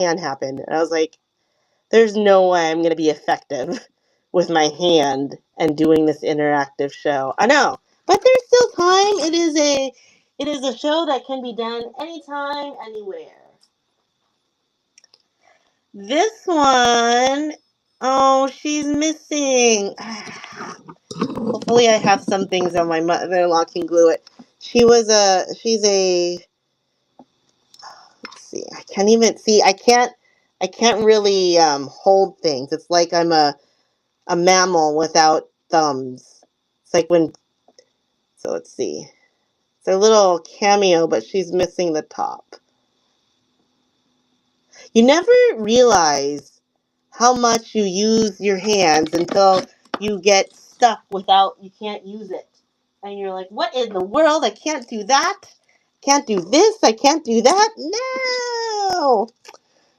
hand happened. And I was like, there's no way I'm going to be effective with my hand and doing this interactive show. I know, but there's still time. It is a show that can be done anytime, anywhere. This one, oh, she's missing. Hopefully, I have some things on my mother-in-law can glue it. She's a. Let's see. I can't even see. I can't really hold things. It's like I'm a mammal without thumbs. It's like when. So let's see. It's a little cameo, but she's missing the top. You never realize how much you use your hands until you get stuck without, you can't use it. And you're like, what in the world? I can't do that. Can't do this. I can't do that. No.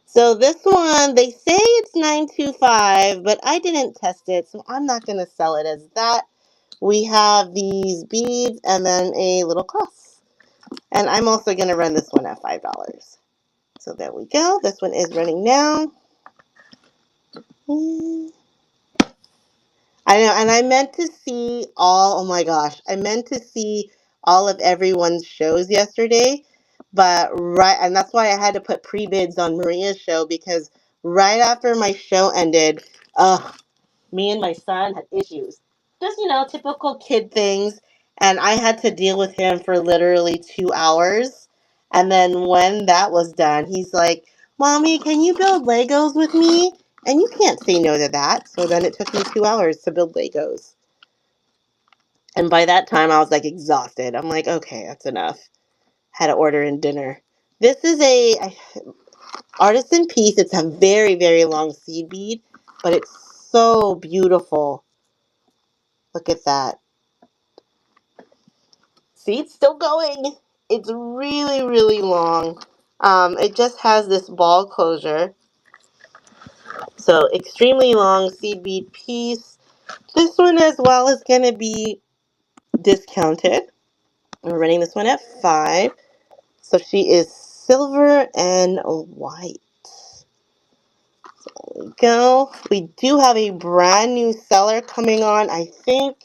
So this one, they say it's 925, but I didn't test it, so I'm not going to sell it as that. We have these beads and then a little cross. And I'm also going to run this one at $5. So there we go. This one is running now. I know, and I meant to see oh my gosh, I meant to see all of everyone's shows yesterday, and that's why I had to put pre-bids on Maria's show because right after my show ended, me and my son had issues. Just, typical kid things. And I had to deal with him for literally 2 hours. And then when that was done, he's like, Mommy, can you build Legos with me? And you can't say no to that. So then it took me 2 hours to build Legos. And by that time, I was like exhausted. I'm like, okay, that's enough. Had to order in dinner. This is a artisan piece. It's a very, very long seed bead, but it's so beautiful. Look at that. See, it's still going. It's really, really long. It just has this ball closure. So, extremely long seed bead piece. This one as well is going to be discounted. We're running this one at 5. So, she is silver and white. There we go. We do have a brand new seller coming on. I think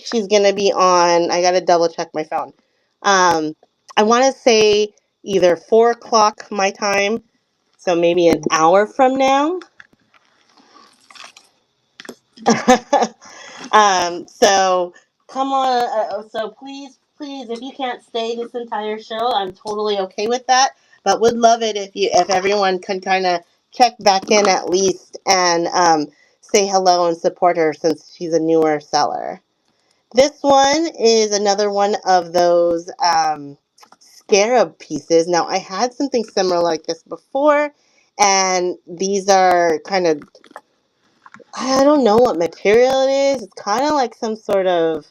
she's gonna be on. I gotta double check my phone. I want to say either 4 o'clock my time, so maybe an hour from now. So come on. So please, please, if you can't stay this entire show, I'm totally okay with that. But would love it if everyone can kind of check back in at least and say hello and support her since she's a newer seller. This one is another one of those scarab pieces. Now, I had something similar like this before, and these are kind of, I don't know what material it is. It's kind of like some sort of,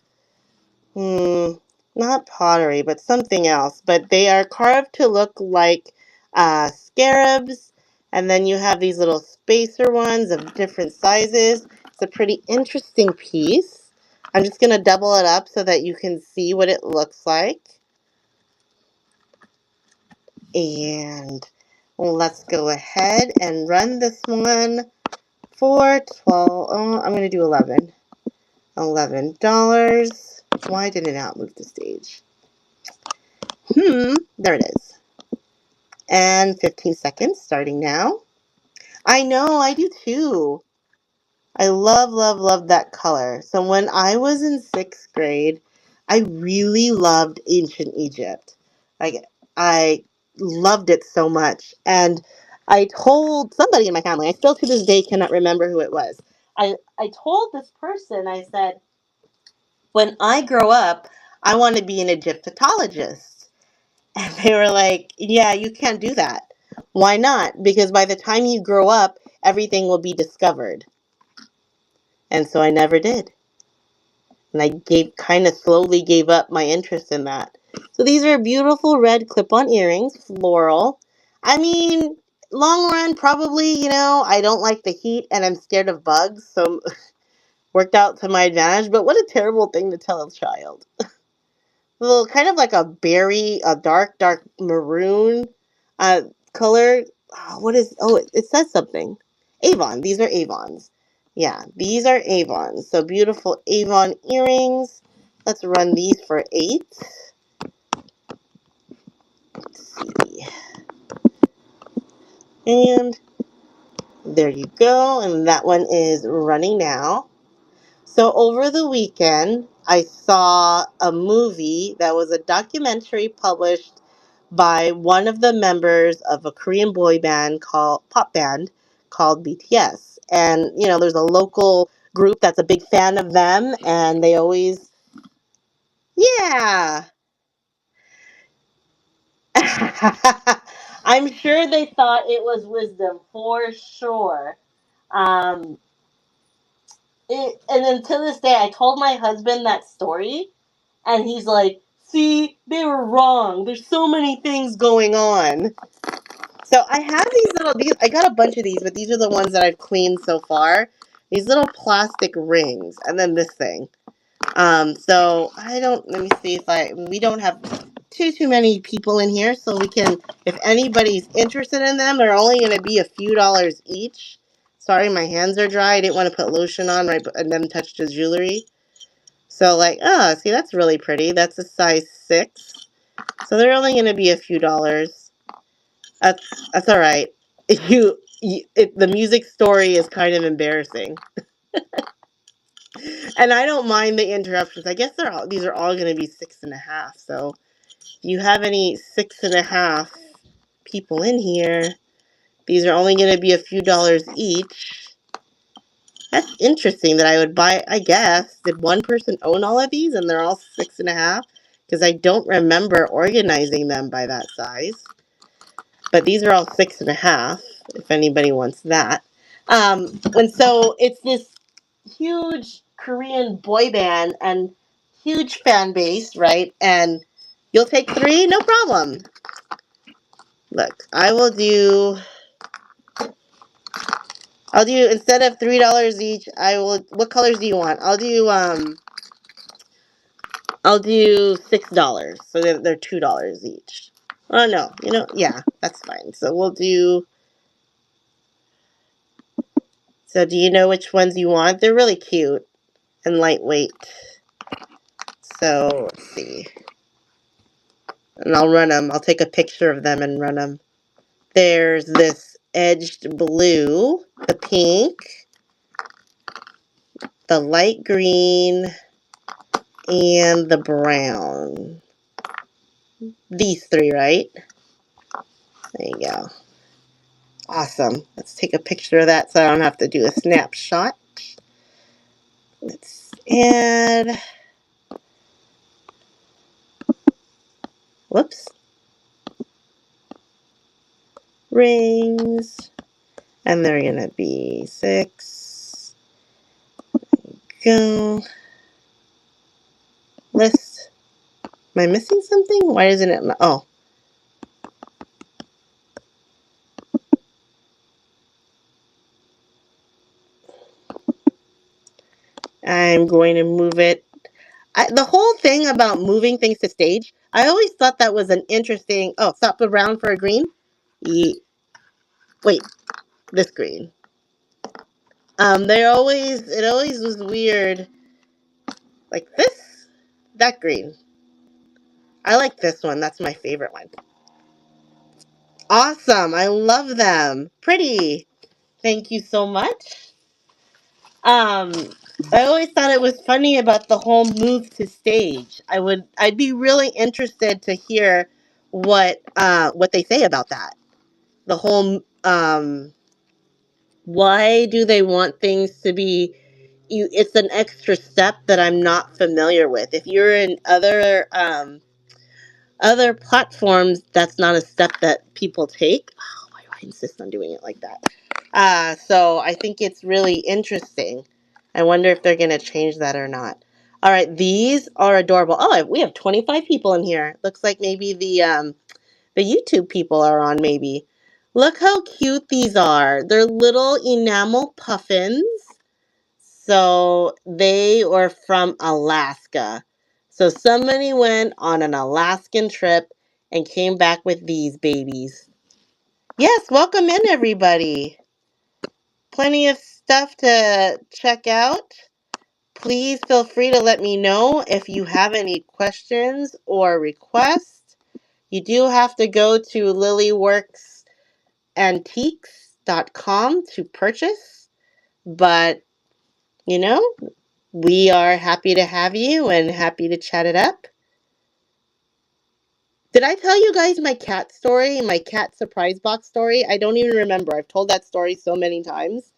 not pottery, but something else. But they are carved to look like scarabs, and then you have these little spacer ones of different sizes. It's a pretty interesting piece. I'm just going to double it up so that you can see what it looks like. And let's go ahead and run this one for 12. Oh, I'm going to do 11. $11. Why did it not move the stage? There it is. And 15 seconds starting now. I know, I do too. I love, love, love that color. So when I was in 6th grade, I really loved ancient Egypt. Like, I loved it so much. And I told somebody in my family, I still to this day cannot remember who it was. I told this person, I said, when I grow up, I want to be an Egyptologist. And they were like, yeah, you can't do that. Why not? Because by the time you grow up, everything will be discovered. And so I never did. And I kind of slowly gave up my interest in that. So these are beautiful red clip-on earrings, floral. I mean, long run, probably, I don't like the heat and I'm scared of bugs, so worked out to my advantage. But what a terrible thing to tell a child. Little, kind of like a berry, a dark, dark maroon. color. What is? Oh, it says something. Avon. These are Avons. Yeah, these are Avons. So beautiful Avon earrings. Let's run these for 8. Let's see. And there you go. And that one is running now. So over the weekend, I saw a movie that was a documentary published by one of the members of a Korean boy band called pop band called BTS. And there's a local group that's a big fan of them, and they always, yeah. I'm sure they thought it was wisdom for sure. Um, and then to this day, I told my husband that story, and he's like, "See, they were wrong. There's so many things going on." So I have these. I got a bunch of these, but these are the ones that I've cleaned so far. These little plastic rings, and then this thing. So let me see if we don't have too many people in here, so we can, if anybody's interested in them, they're only going to be a few dollars each. Sorry, my hands are dry. I didn't want to put lotion on right and then touch the jewelry. So see, that's really pretty. That's a size 6. So they're only going to be a few dollars. That's all right. The music story is kind of embarrassing, and I don't mind the interruptions. I guess these are all going to be 6.5. So if you have any 6.5 people in here, these are only going to be a few dollars each. That's interesting that I would buy. I guess, did one person own all of these and they're all 6.5? Because I don't remember organizing them by that size. But these are all 6.5. If anybody wants that. And so it's this huge Korean boy band and huge fan base, right? And you'll take 3, no problem. Look, I'll do, instead of $3 each, what colors do you want? I'll do $6. So they're $2 each. Oh no, yeah, that's fine. So do you know which ones you want? They're really cute and lightweight. So let's see. And I'll run them. I'll take a picture of them and run them. There's this edged blue, the pink, the light green, and the brown. These 3, right? There you go. Awesome. Let's take a picture of that so I don't have to do a snapshot. Let's add. Whoops. Rings. And they're going to be 6. Go. List. Am I missing something? Why isn't it? Oh. I'm going to move it. The whole thing about moving things to stage, I always thought that was an interesting. Oh, stop around for a green. Wait, this green. It always was weird. Like that green. I like this one. That's my favorite one. Awesome. I love them. Pretty. Thank you so much. Um, I always thought it was funny about the whole move to stage. I'd be really interested to hear what they say about that. The whole why do they want things to be it's an extra step that I'm not familiar with. If you're in other platforms, that's not a step that people take. Oh, why do I insist on doing it like that? So I think it's really interesting. I wonder if they're going to change that or not. All right, these are adorable. Oh, we have 25 people in here. Looks like maybe the YouTube people are on maybe. Look how cute these are. They're little enamel puffins. So they were from Alaska. So somebody went on an Alaskan trip and came back with these babies. Yes, welcome in everybody. Plenty of stuff to check out. Please feel free to let me know if you have any questions or requests. You do have to go to lilyworksantiques.com to purchase, but you know, we are happy to have you and happy to chat it up. Did I tell you guys my cat story, my cat surprise box story? I don't even remember. I've told that story so many times.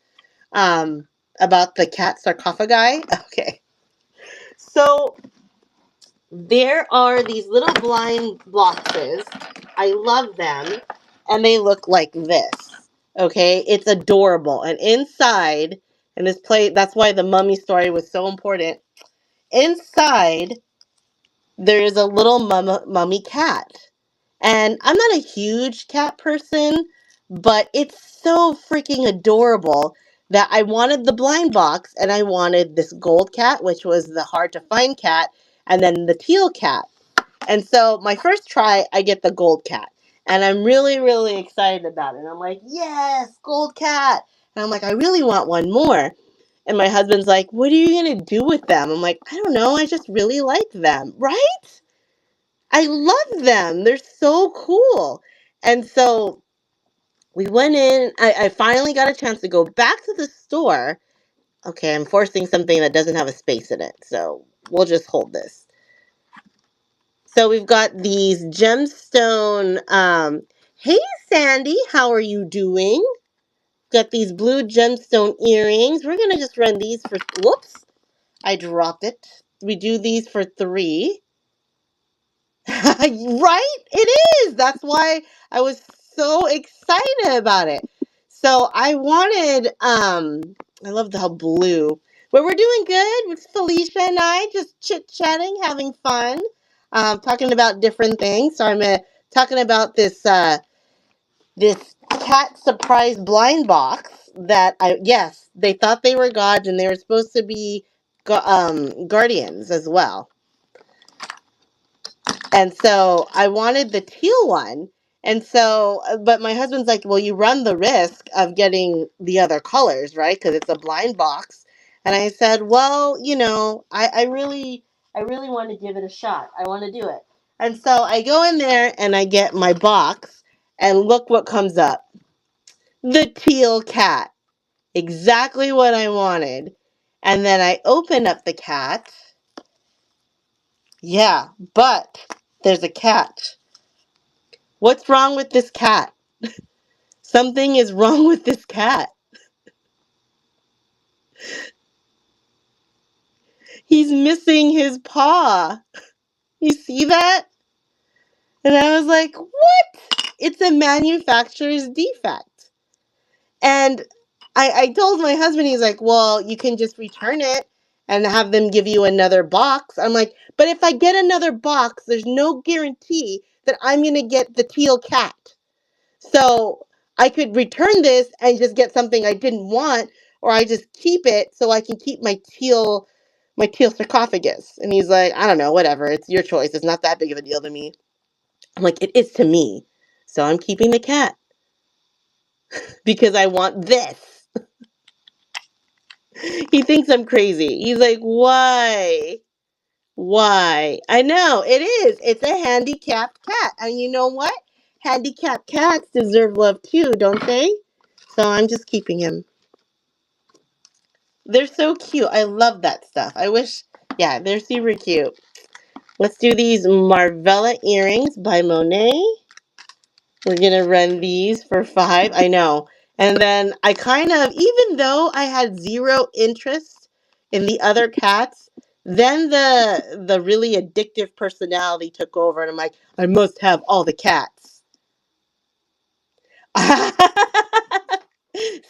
Um, about the cat sarcophagi. Okay. So there are these little blind boxes. I love them. And they look like this. Okay. It's adorable. And inside, and this play, that's why the mummy story was so important. Inside, there is a little mummy cat. And I'm not a huge cat person, but it's so freaking adorable that I wanted the blind box and I wanted this gold cat, which was the hard to find cat, and then the teal cat. And so my first try, I get the gold cat. And I'm really, really excited about it. I'm like, yes, gold cat. And I'm like, I really want one more. And my husband's like, what are you going to do with them? I'm like, I don't know. I just really like them. Right? I love them. They're so cool. And so we went in. I finally got a chance to go back to the store. Okay, I'm forcing something that doesn't have a space in it. So we'll just hold this. So we've got these gemstone. Hey, Sandy, how are you doing? Got these blue gemstone earrings. We're going to just run these for. Whoops, I dropped it. We do these for 3. Right? It is. That's why I was so excited about it. So I wanted I love how blue. But we're doing good with Felicia and I just chit-chatting, having fun. Talking about different things. So I'm talking about this cat surprise blind box that yes, they thought they were gods and they were supposed to be guardians as well. And so I wanted the teal one. And so, but my husband's like, well, you run the risk of getting the other colors, right? Because it's a blind box. And I said, well, I really want to give it a shot. I want to do it. And so I go in there and I get my box and look what comes up. The teal cat. Exactly what I wanted. And then I open up the cat. Yeah, but there's a catch. What's wrong with this cat? Something is wrong with this cat. He's missing his paw. You see that? And I was like, what? It's a manufacturer's defect. And I told my husband, he's like, well, you can just return it and have them give you another box. I'm like, but if I get another box, there's no guarantee that I'm going to get the teal cat. So I could return this and just get something I didn't want, or I just keep it so I can keep my teal sarcophagus. And he's like, I don't know, whatever. It's your choice. It's not that big of a deal to me. I'm like, it is to me. So I'm keeping the cat because I want this. He thinks I'm crazy. He's like, why? Why? I know, it is. It's a handicapped cat. And you know what? Handicapped cats deserve love too, don't they? So I'm just keeping him. They're so cute. I love that stuff. I wish, yeah, they're super cute. Let's do these Marvella earrings by Monet. We're going to run these for 5. I know. And then I kind of, even though I had zero interest in the other cats, then the really addictive personality took over and I'm like, I must have all the cats.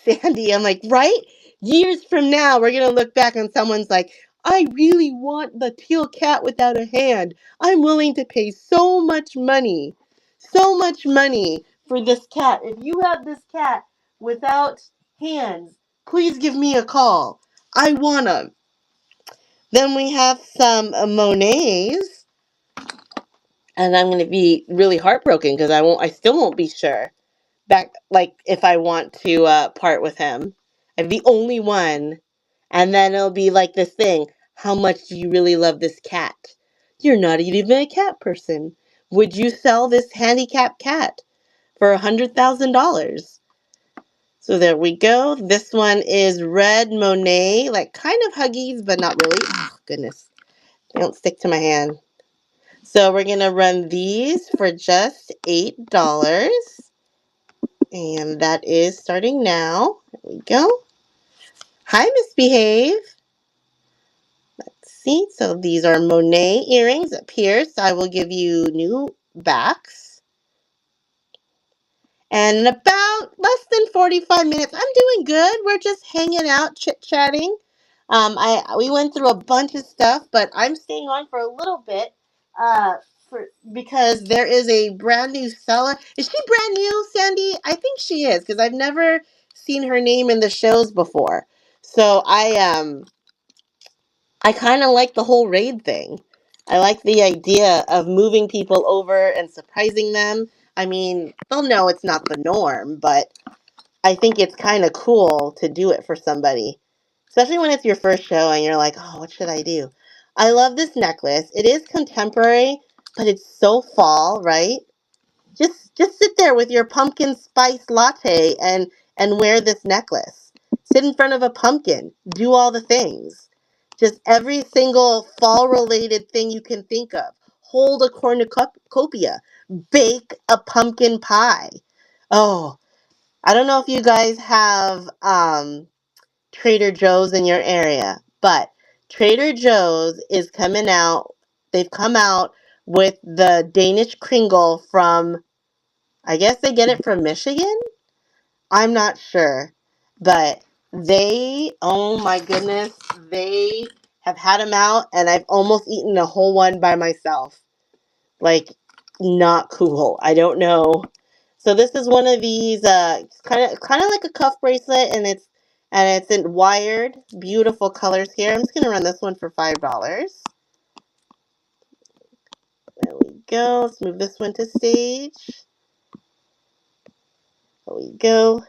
Sandy, I'm like, right? Years from now, we're going to look back and someone's like, I really want the teal cat without a hand. I'm willing to pay so much money for this cat. If you have this cat without hands, please give me a call. I want them. Then we have some Monets, and I'm going to be really heartbroken because I still won't be sure. that, like, if I want to part with him. I'm the only one. And then it'll be like this thing. How much do you really love this cat? You're not even a cat person. Would you sell this handicapped cat for $100,000? So there we go. This one is Red Monet, like kind of Huggies, but not really. Oh, goodness. They don't stick to my hand. So we're going to run these for just $8. And that is starting now. There we go. Hi, Misbehave. Let's see. So these are Monet earrings up here. So I will give you new backs. And in about less than 45 minutes, I'm doing good. We're just hanging out, chit-chatting. We went through a bunch of stuff, but I'm staying on for a little bit uh, because there is a brand new seller. Is she brand new, Sandy? I think she is because I've never seen her name in the shows before. So I kind of like the whole raid thing. I like the idea of moving people over and surprising them. I mean, they'll know it's not the norm, but I think it's kind of cool to do it for somebody, especially when it's your first show and you're like, oh, what should I do? I love this necklace. It is contemporary, but it's so fall, right? Just sit there with your pumpkin spice latte and wear this necklace. Sit in front of a pumpkin. Do all the things. Just every single fall related thing you can think of. Hold a cornucopia. Bake a pumpkin pie. Oh, I don't know if you guys have Trader Joe's in your area, but Trader Joe's is coming out. They've come out with the Danish Kringle from, I guess they get it from Michigan? I'm not sure. But oh my goodness, they have had them out and I've almost eaten a whole one by myself. Like, not cool. I don't know. So this is one of these kind of like a cuff bracelet, and it's in wired, beautiful colors here. I'm just gonna run this one for $5. There we go. Let's move this one to stage. There we go.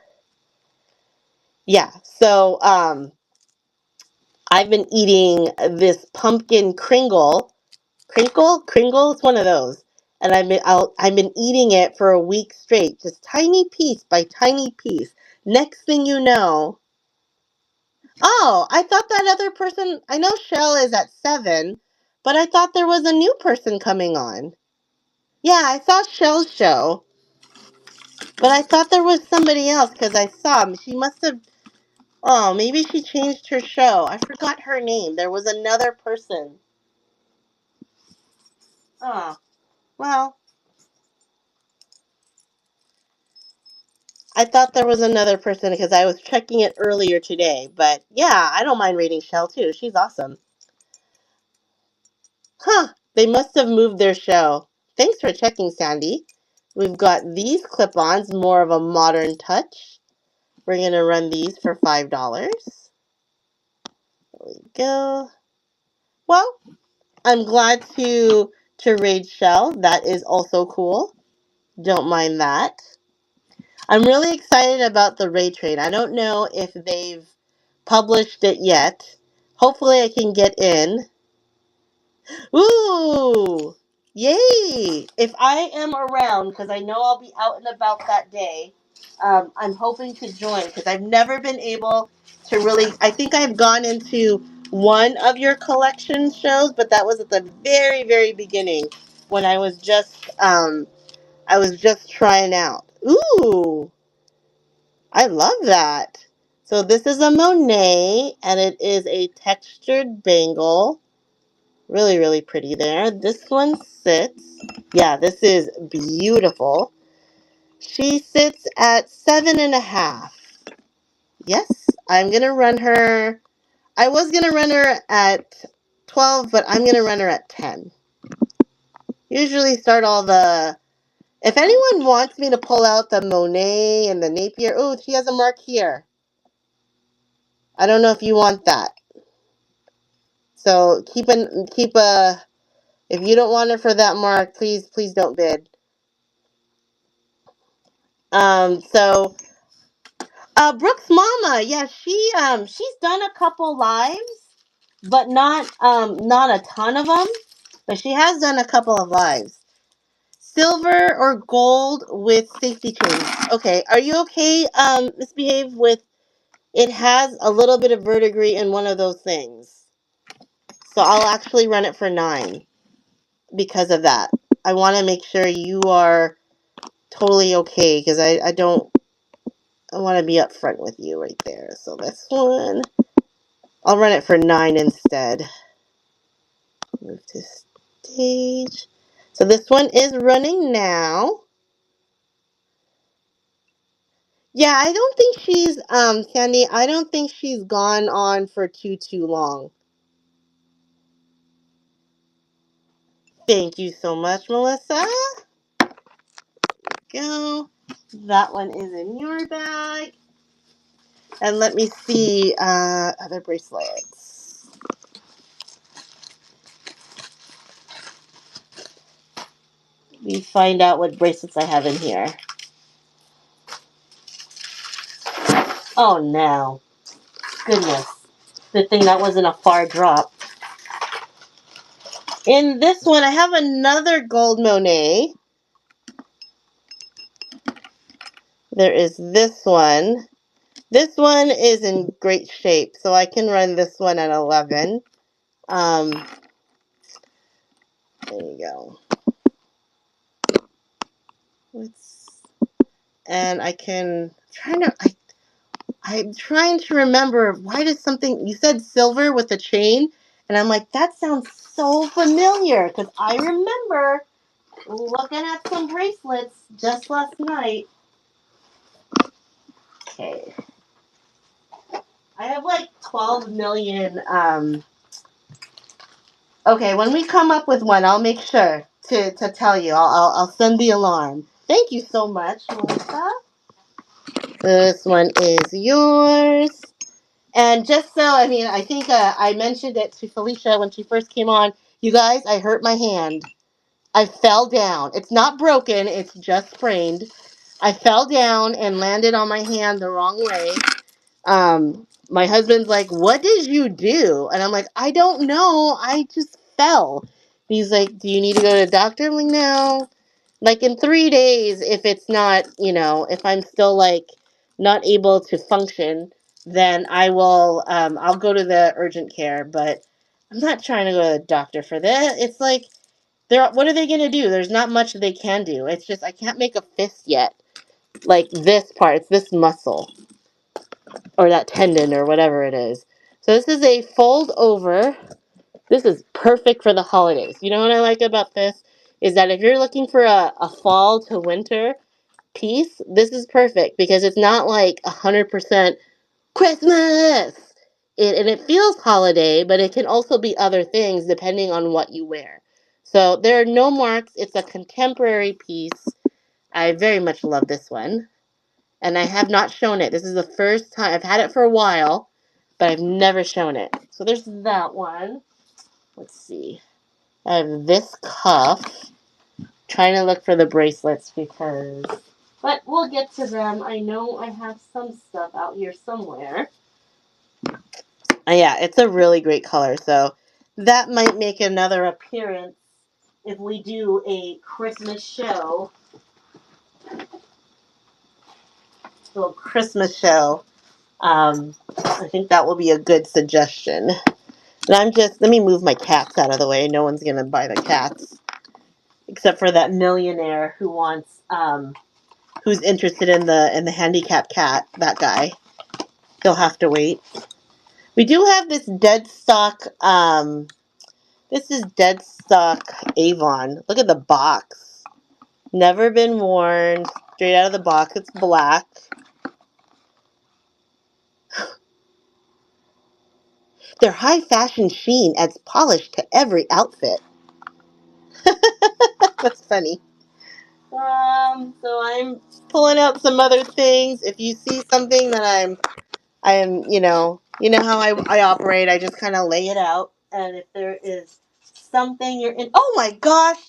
Yeah. So I've been eating this pumpkin Kringle. It's one of those, and I've been eating it for a week straight, just tiny piece by tiny piece. Next thing you know, oh, I thought that other person. I know Shell is at 7, but I thought there was a new person coming on. Yeah, I saw Shell's show, but I thought there was somebody else because I saw she must have. Oh, maybe she changed her show. I forgot her name. There was another person. Oh, well, I thought there was another person because I was checking it earlier today. But yeah, I don't mind rating Shell too. She's awesome. Huh, they must have moved their show. Thanks for checking, Sandy. We've got these clip-ons, more of a modern touch. We're going to run these for $5. There we go. Well, I'm glad to raid Shell. That is also cool. Don't mind that. I'm really excited about the raid trade. I don't know if they've published it yet. Hopefully I can get in. Ooh! Yay! If I am around, because I know I'll be out and about that day, I'm hoping to join because I've never been able to really. I think I've gone into one of your collection shows, but that was at the very, very beginning when I was just trying out. Ooh! I love that. So this is a Monet, and it is a textured bangle. Really, really pretty there. This one sits. Yeah, this is beautiful. She sits at 7.5. Yes, I'm going to run her. I was going to run her at 12, but I'm going to run her at 10. Usually start all the... If anyone wants me to pull out the Monet and the Napier... Oh, she has a mark here. I don't know if you want that. So keep a... If you don't want her for that mark, please don't bid. So Brooke's mama, yeah, she's done a couple lives, but not a ton of them. But she has done a couple of lives. Silver or gold with safety chains. Okay, are you okay, Misbehave with it has a little bit of verdigris in one of those things. So I'll actually run it for 9 because of that. I want to make sure you are totally okay because I want to be upfront with you right there. So this one, I'll run it for 9 instead. Move to stage. So this one is running now. Yeah, I don't think she's Sandy, I don't think she's gone on for too long. Thank you so much, Melissa. Go. That one is in your bag. And let me see other bracelets. Let me find out what bracelets I have in here. Oh no. Goodness. Good thing that wasn't a far drop. In this one, I have another gold Monet. There is this one. This one is in great shape, so I can run this one at 11. There you go. And I can I'm trying to remember, why does something, you said silver with a chain, and I'm like, that sounds so familiar, because I remember looking at some bracelets just last night. Okay. I have like 12 million, okay, when we come up with one, I'll make sure to tell you. I'll send the alarm. Thank you so much, Melissa. This one is yours. And just so, I mean, I think I mentioned it to Felicia when she first came on. You guys, I hurt my hand. I fell down. It's not broken, it's just sprained. I fell down and landed on my hand the wrong way. My husband's like, "What did you do?" And I'm like, "I don't know. I just fell." He's like, "Do you need to go to the doctor?" I'm like, "No." Like in 3 days, if it's not, if I'm still like not able to function, then I'll go to the urgent care. But I'm not trying to go to the doctor for that. It's like, what are they going to do? There's not much they can do. It's just, I can't make a fist yet. Like this part, it's this muscle or that tendon or whatever it is. So this is a fold over. This is perfect for the holidays. You know what I like about this? Is that if you're looking for a fall to winter piece, this is perfect because it's not like 100% Christmas. And it feels holiday, but it can also be other things depending on what you wear. So there are no marks. It's a contemporary piece. I very much love this one. And I have not shown it. This is the first time. I've had it for a while, but I've never shown it. So there's that one. Let's see. I have this cuff. Trying to look for the bracelets because... But we'll get to them. I know I have some stuff out here somewhere. Yeah, it's a really great color. So that might make another appearance if we do a Christmas show. Little Christmas show. I think that will be a good suggestion. And let me move my cats out of the way. No one's going to buy the cats. Except for that millionaire who who's interested in the handicap cat, that guy. He'll have to wait. We do have this dead stock, this is dead stock Avon. Look at the box. Never been worn. Straight out of the box. It's black. Their high fashion sheen adds polish to every outfit. That's funny. So I'm pulling out some other things. If you see something that I am, you know how I operate. I just kind of lay it out. And if there is something you're in, oh my gosh,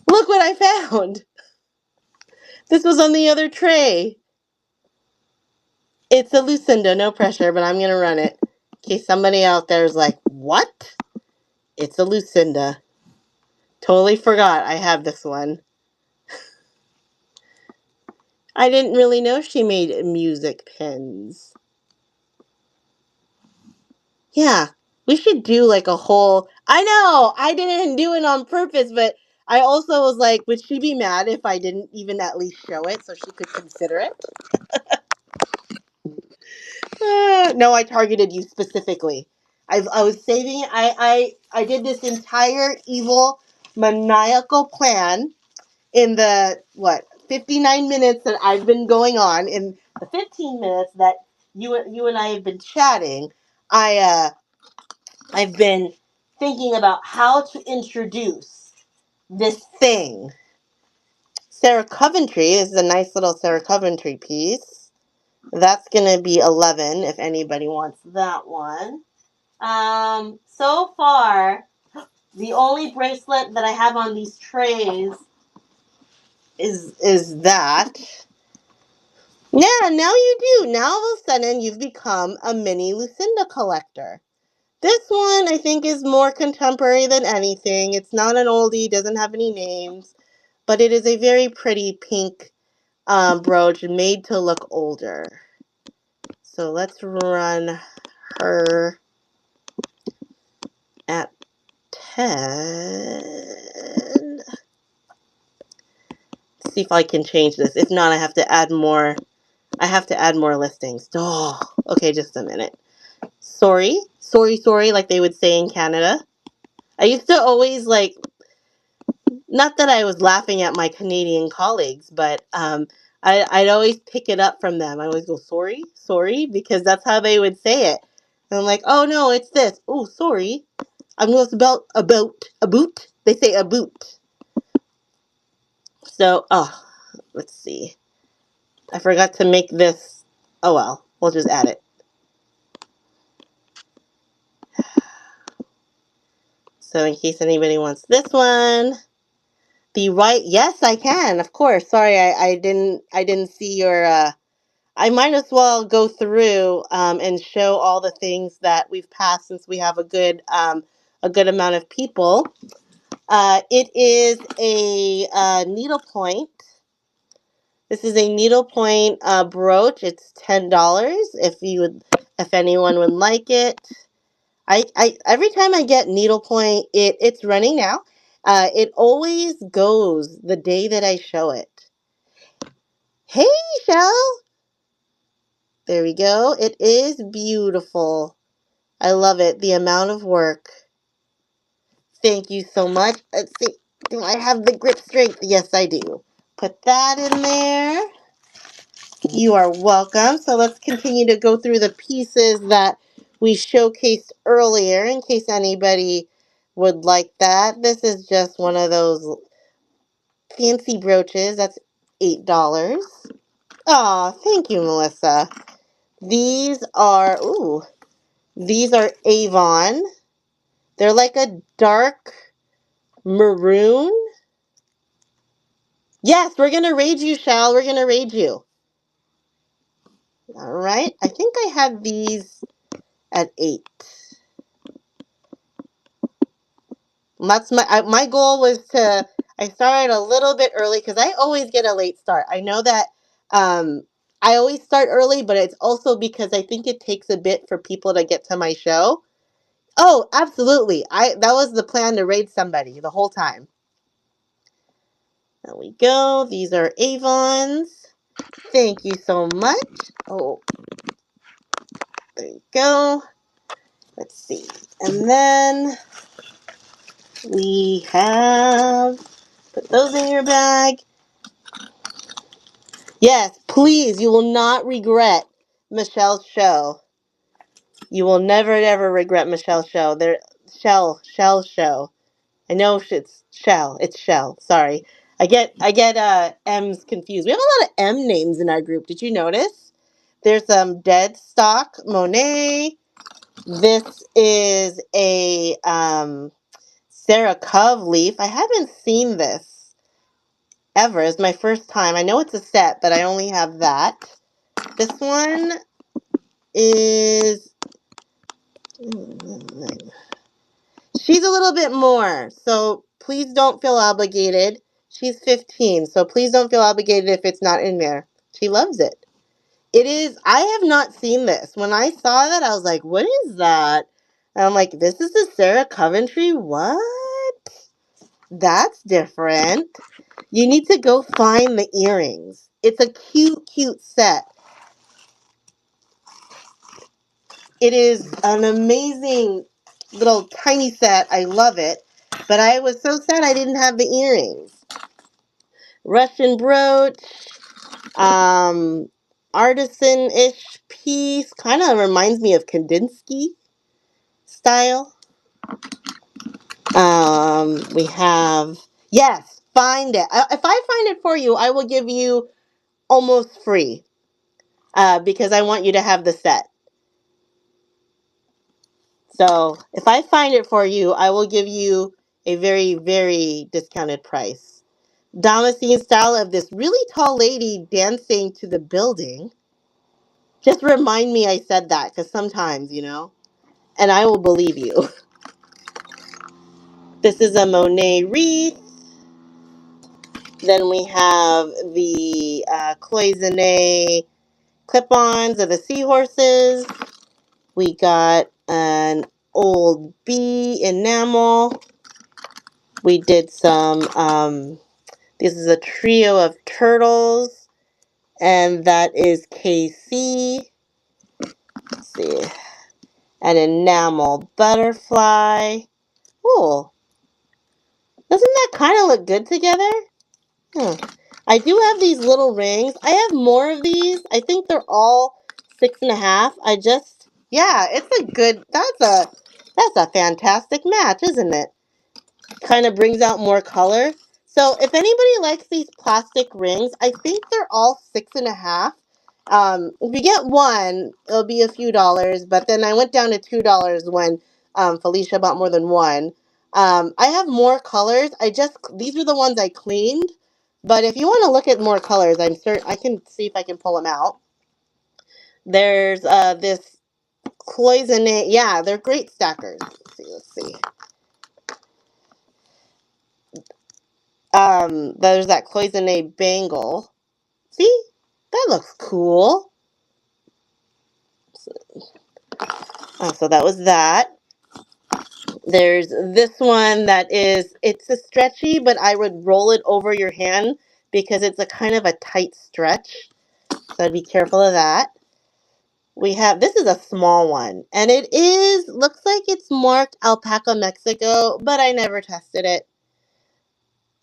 look what I found. This was on the other tray. It's a Lucinda, no pressure, but I'm gonna run it. In case somebody out there is like, what? It's a Lucinda. Totally forgot I have this one. I didn't really know she made music pins. Yeah, we should do like a whole. I know, I didn't do it on purpose, but I also was like, would she be mad if I didn't even at least show it so she could consider it? No, I targeted you specifically. I was saving. I did this entire evil, maniacal plan in the what 59 minutes that I've been going on. In the 15 minutes that you and I have been chatting, I've been thinking about how to introduce this thing. Sarah Coventry is a nice little Sarah Coventry piece. That's gonna be 11 if anybody wants that one. So far, the only bracelet that I have on these trays is that. Yeah, now you do. Now all of a sudden you've become a mini Lucinda collector. This one I think is more contemporary than anything. It's not an oldie, doesn't have any names, but it is a very pretty pink brooch made to look older. So let's run her at 10. See if I can change this. If not, I have to add more. I have to add more listings. Oh, okay, just a minute. Sorry, like they would say in Canada. I used to always like, not that I was laughing at my Canadian colleagues, but I'd always pick it up from them. I always go, sorry, because that's how they would say it. And I'm like, oh no, it's this. Oh, sorry. I'm going to spell about, a boot. They say a boot. So, let's see. I forgot to make this. Oh well, we'll just add it. So in case anybody wants this one. The right, yes, I can, of course. Sorry, I didn't see your. I might as well go through and show all the things that we've passed since we have a good amount of people. It is a needlepoint. This is a needlepoint brooch. It's $10 if anyone would like it. I every time I get needlepoint, it's running now. It always goes the day that I show it. Hey, Shell. There we go. It is beautiful. I love it. The amount of work. Thank you so much. Let's see. Do I have the grip strength? Yes, I do. Put that in there. You are welcome. So let's continue to go through the pieces that we showcased earlier in case anybody would like that. This is just one of those fancy brooches. That's $8. Oh, thank you, Melissa. These are Avon. They're like a dark maroon. Yes, we're going to raid you, Shal. We're going to raid you. All right. I think I had these at 8. That's my goal was to. I started a little bit early because I always get a late start. I know that I always start early, but it's also because I think it takes a bit for people to get to my show. Oh, absolutely. That was the plan, to raid somebody the whole time. There we go. These are Avons. Thank you so much. Oh, there you go. Let's see. And then we have, put those in your bag. Yes, please. You will not regret Michelle's show. You will never, ever regret Michelle's show. Shell show. I know it's Shell. It's Shell. Sorry. I get M's confused. We have a lot of M names in our group. Did you notice? There's Dead Stock Monet. This is a Sarah Cove leaf. I haven't seen this. ever. It's my first time. I know it's a set, but I only have that. This one is... She's a little bit more, so please don't feel obligated. She's 15, so please don't feel obligated if it's not in there. She loves it. It is... I have not seen this. When I saw that, I was like, what is that? And I'm like, this is the Sarah Coventry? What? That's different. You need to go find the earrings. It's a cute, cute set. It is an amazing little tiny set. I love it. But I was so sad I didn't have the earrings. Russian brooch. Um, Artisan-ish piece. Kind of reminds me of Kandinsky style. We have... Yes, find it. If I find it for you, I will give you almost free. Because I want you to have the set. So if I find it for you, I will give you a very, very discounted price. Damascene style of this really tall lady dancing to the building. Just remind me I said that, because sometimes, and I will believe you. This is a Monet wreath. Then we have the cloisonne clip-ons of the seahorses. We got an old bee enamel. We did some, this is a trio of turtles, and that is KC. Let's see, an enamel butterfly. Oh, doesn't that kind of look good together? I do have these little rings. I have more of these. I think they're all 6.5. Yeah, it's a good, that's a fantastic match, isn't it? Kind of brings out more color. So if anybody likes these plastic rings, I think they're all 6.5. If you get one, it'll be a few dollars, but then I went down to $2 when Felicia bought more than one. I have more colors. These are the ones I cleaned, but if you want to look at more colors, I'm certain I can see if I can pull them out. There's this cloisonne. Yeah, they're great stackers. Let's see. There's that cloisonne bangle. See? That looks cool. So that was that. There's this one that it's a stretchy, but I would roll it over your hand because it's a kind of a tight stretch. So be careful of that. This is a small one, and looks like it's marked Alpaca, Mexico, but I never tested it.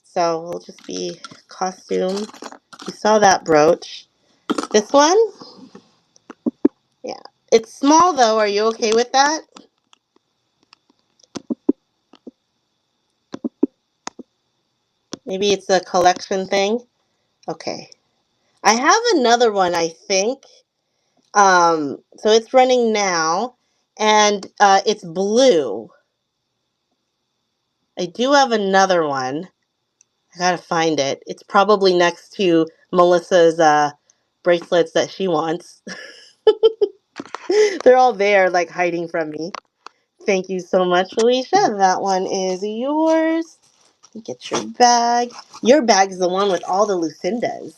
So we'll just be costume. You saw that brooch. This one? Yeah. It's small though. Are you okay with that? Maybe it's a collection thing? Okay. I have another one, I think. So it's running now, and it's blue. I do have another one. I gotta find it. It's probably next to Melissa's bracelets that she wants. They're all there, like hiding from me. Thank you so much, Felicia. That one is yours. Get your bag. Your bag's the one with all the Lucindas.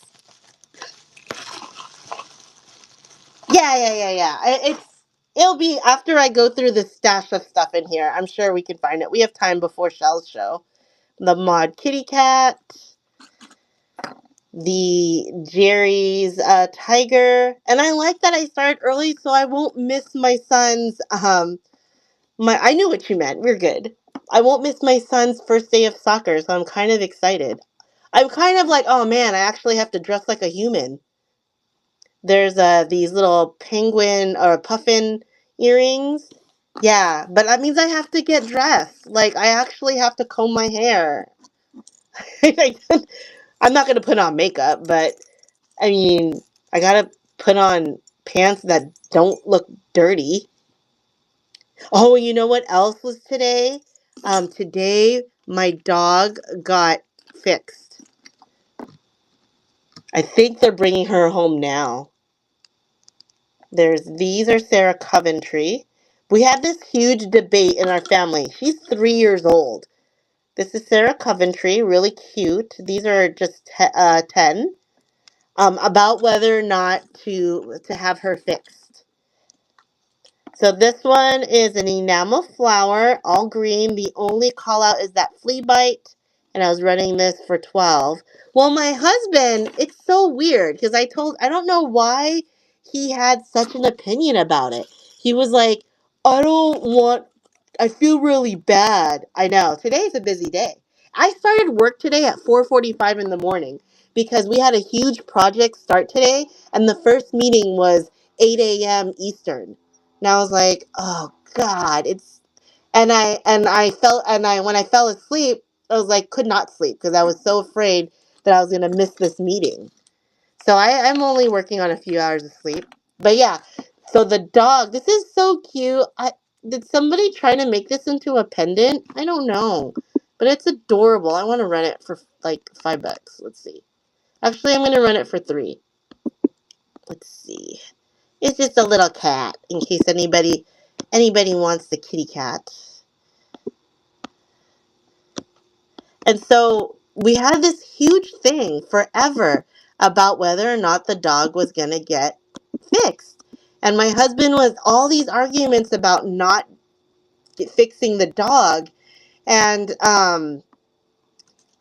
Yeah. It'll be after I go through the stash of stuff in here. I'm sure we can find it. We have time before Shell's show. The Mod Kitty Cat. The Jerry's Tiger. And I like that I started early so I won't miss my son's I knew what you meant. We're good. I won't miss my son's first day of soccer, so I'm kind of excited. I'm kind of like, oh man, I actually have to dress like a human. There's these little penguin or puffin earrings. Yeah, but that means I have to get dressed. Like, I actually have to comb my hair. I'm not going to put on makeup, but I mean, I got to put on pants that don't look dirty. Oh, you know what else was today? Today my dog got fixed. I think they're bringing her home now. These are Sarah Coventry. We had this huge debate in our family. She's 3 years old. This is Sarah Coventry, really cute. These are just 10. About whether or not to have her fixed. So this one is an enamel flower, all green. The only call out is that flea bite, and I was running this for 12. Well, my husband, it's so weird because I don't know why he had such an opinion about it. He was like, I don't want, I feel really bad. I know, today's a busy day. I started work today at 4:45 in the morning because we had a huge project start today, and the first meeting was 8 a.m. Eastern. And I was like, oh God, it's and I felt and I when I fell asleep, I was like could not sleep because I was so afraid that I was gonna miss this meeting. So I'm only working on a few hours of sleep. But yeah, so the dog, this is so cute. Did somebody try to make this into a pendant? I don't know. But it's adorable. I want to rent it for like $5. Let's see. Actually, I'm gonna rent it for 3. Let's see. It's just a little cat in case anybody wants the kitty cat. And so we had this huge thing forever about whether or not the dog was going to get fixed. And my husband was all these arguments about not fixing the dog. And I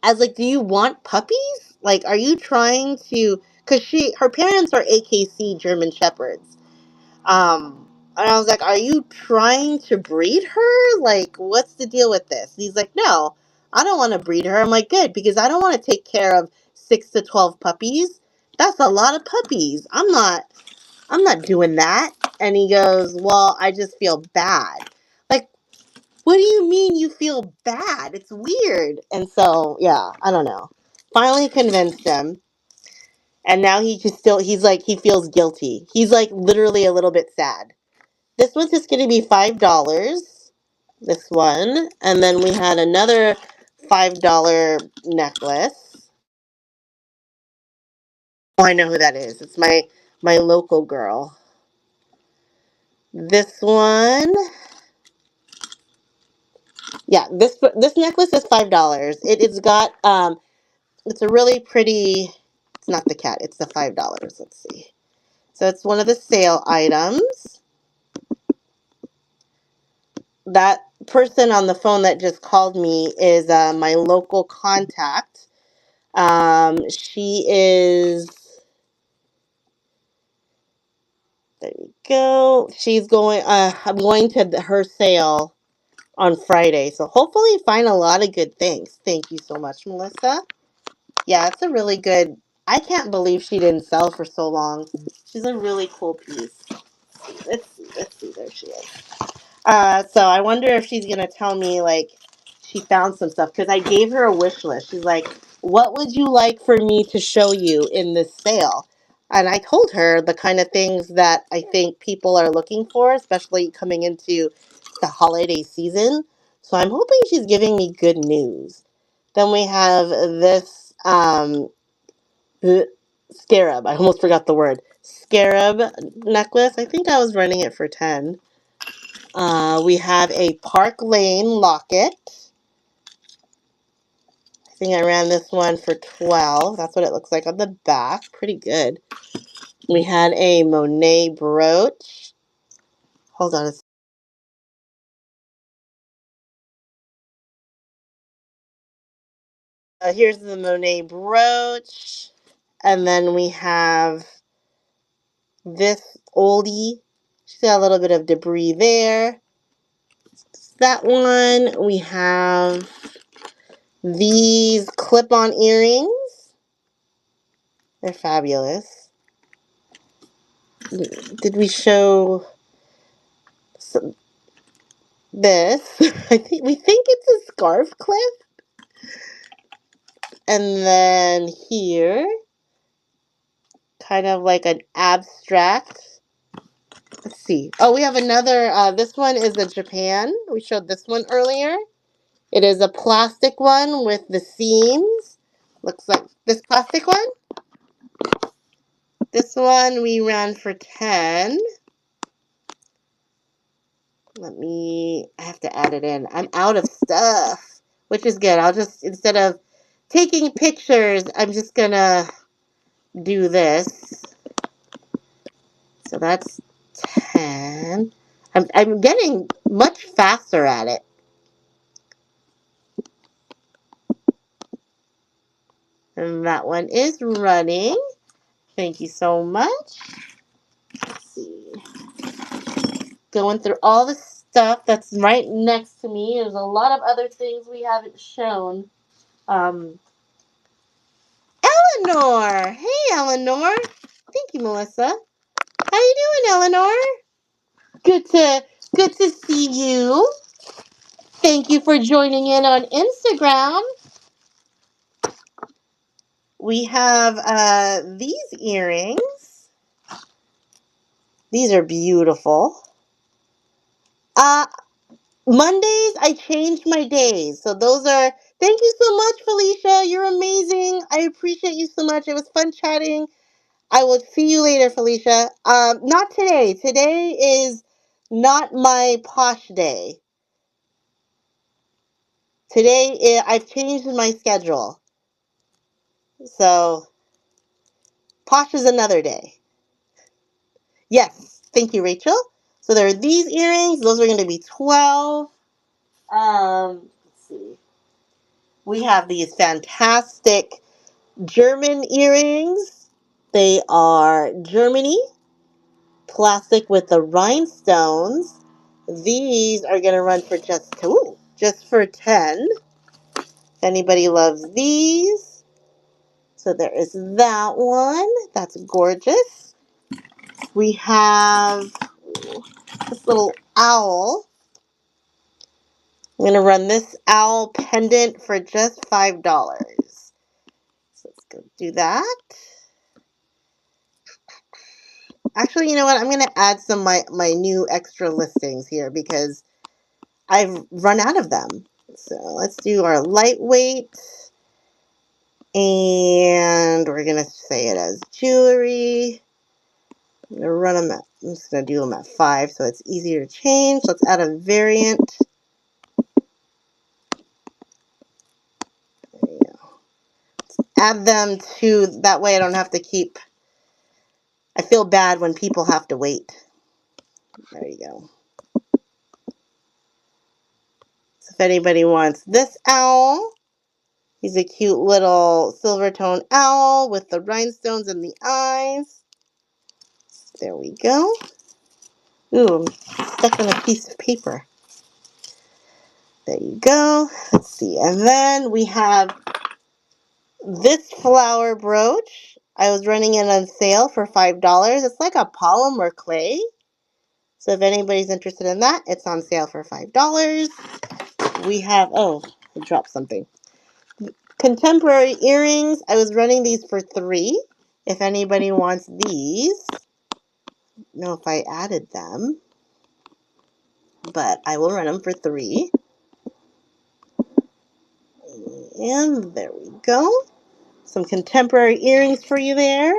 was like, do you want puppies? Like, are you trying to, because her parents are AKC German Shepherds. And I was like, are you trying to breed her? Like, what's the deal with this? And he's like, no, I don't want to breed her. I'm like, good, because I don't want to take care of 6 to 12 puppies. That's a lot of puppies. I'm not doing that. And he goes, well, I just feel bad. Like, what do you mean you feel bad? It's weird. And so, yeah, I don't know. Finally convinced him. And now he's like, he feels guilty. He's like literally a little bit sad. This one's just going to be $5. This one. And then we had another $5 necklace. Oh, I know who that is. It's my local girl. This one. Yeah, this necklace is $5. It's got it's a really pretty, it's not the cat, it's the $5. Let's see. So it's one of the sale items. That person on the phone that just called me is my local contact. She is, there we go. I'm going to her sale on Friday. So hopefully find a lot of good things. Thank you so much, Melissa. Yeah, it's a really good, I can't believe she didn't sell for so long. She's a really cool piece. Let's see, there she is. So I wonder if she's gonna tell me like she found some stuff because I gave her a wish list. She's like, "What would you like for me to show you in this sale?" And I told her the kind of things that I think people are looking for, especially coming into the holiday season. So I'm hoping she's giving me good news. Then we have this scarab. I almost forgot the word. Scarab necklace. I think I was running it for 10. We have a Park Lane locket. I think I ran this one for 12. That's what it looks like on the back. Pretty good. We had a Monet brooch. Hold on a second. Here's the Monet brooch. And then we have this oldie. She's got a little bit of debris there. That one. We have these clip-on earrings. They're fabulous. Did we show this? We think it's a scarf clip. And then here, kind of like an abstract. Let's see. Oh, we have another. This one is a Japan. We showed this one earlier. It is a plastic one with the seams. Looks like this plastic one. This one we ran for 10. I have to add it in. I'm out of stuff, which is good. I'll just, instead of taking pictures, I'm just gonna do this. So that's 10. I'm getting much faster at it. And that one is running. Thank you so much. Let's see. Going through all the stuff that's right next to me. There's a lot of other things we haven't shown. Eleanor! Hey, Eleanor. Thank you, Melissa. How you doing, Eleanor? Good to see you. Thank you for joining in on Instagram. We have these earrings. These are beautiful. Uh, Mondays, I changed my days. So those are, thank you so much, Felicia. You're amazing. I appreciate you so much. It was fun chatting. I will see you later, Felicia. Not today. Today is not my posh day. I've changed my schedule. So posh is another day. Yes. Thank you, Rachel. So there are these earrings. Those are going to be 12. Let's see. We have these fantastic German earrings. They are Germany, plastic with the rhinestones. These are going to run for just for 10. If anybody loves these. So there is that one. That's gorgeous. We have this little owl. I'm going to run this owl pendant for just $5. So let's go do that. Actually, you know what? I'm going to add some of my new extra listings here because I've run out of them. So let's do our lightweight. And we're going to say it as jewelry. I'm just going to do them at 5 so it's easier to change. Let's add a variant. There you go. Add them to, that way I don't have to keep, I feel bad when people have to wait. There you go. So if anybody wants this owl, he's a cute little silver tone owl with the rhinestones in the eyes. There we go. Ooh, I'm stuck on a piece of paper. There you go. Let's see. And then we have this flower brooch. I was running it on sale for $5. It's like a polymer clay. So if anybody's interested in that, it's on sale for $5. We have, I dropped something. Contemporary earrings. I was running these for $3. If anybody wants these, I don't know if I added them, but I will run them for $3. And there we go. Some contemporary earrings for you there.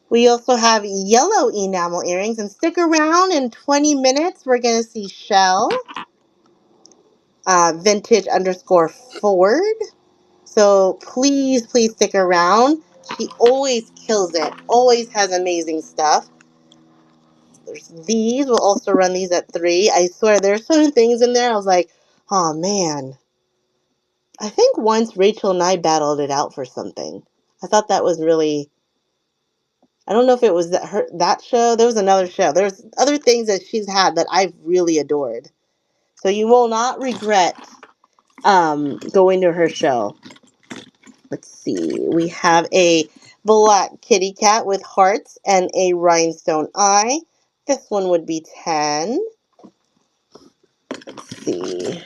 We also have yellow enamel earrings. And stick around, in 20 minutes, we're going to see Shell, vintage_Ford. So please, please stick around. She always kills it. Always has amazing stuff. There's these. We'll also run these at $3. I swear, there's certain things in there I was like, oh man. I think once Rachel and I battled it out for something. I thought that was really, I don't know if it was that show. There was another show. There's other things that she's had that I've really adored. So you will not regret going to her show. Let's see. We have a black kitty cat with hearts and a rhinestone eye. This one would be 10. Let's see.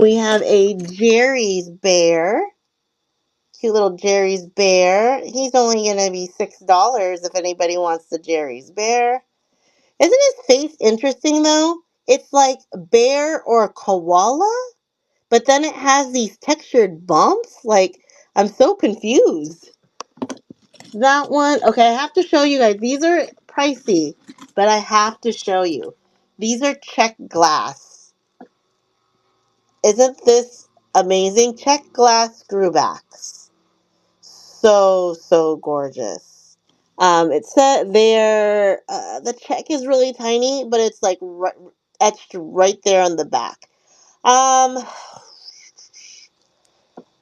We have a Jerry's bear. Cute little Jerry's bear. He's only going to be $6 if anybody wants the Jerry's bear. Isn't his face interesting though? It's like bear or koala, but then it has these textured bumps. Like, I'm so confused. that one. Okay, I have to show you guys. These are pricey, but I have to show you. These are Czech glass. Isn't this amazing? Czech glass screwbacks. So gorgeous. It said there, the check is really tiny, but it's like etched right there on the back. Um,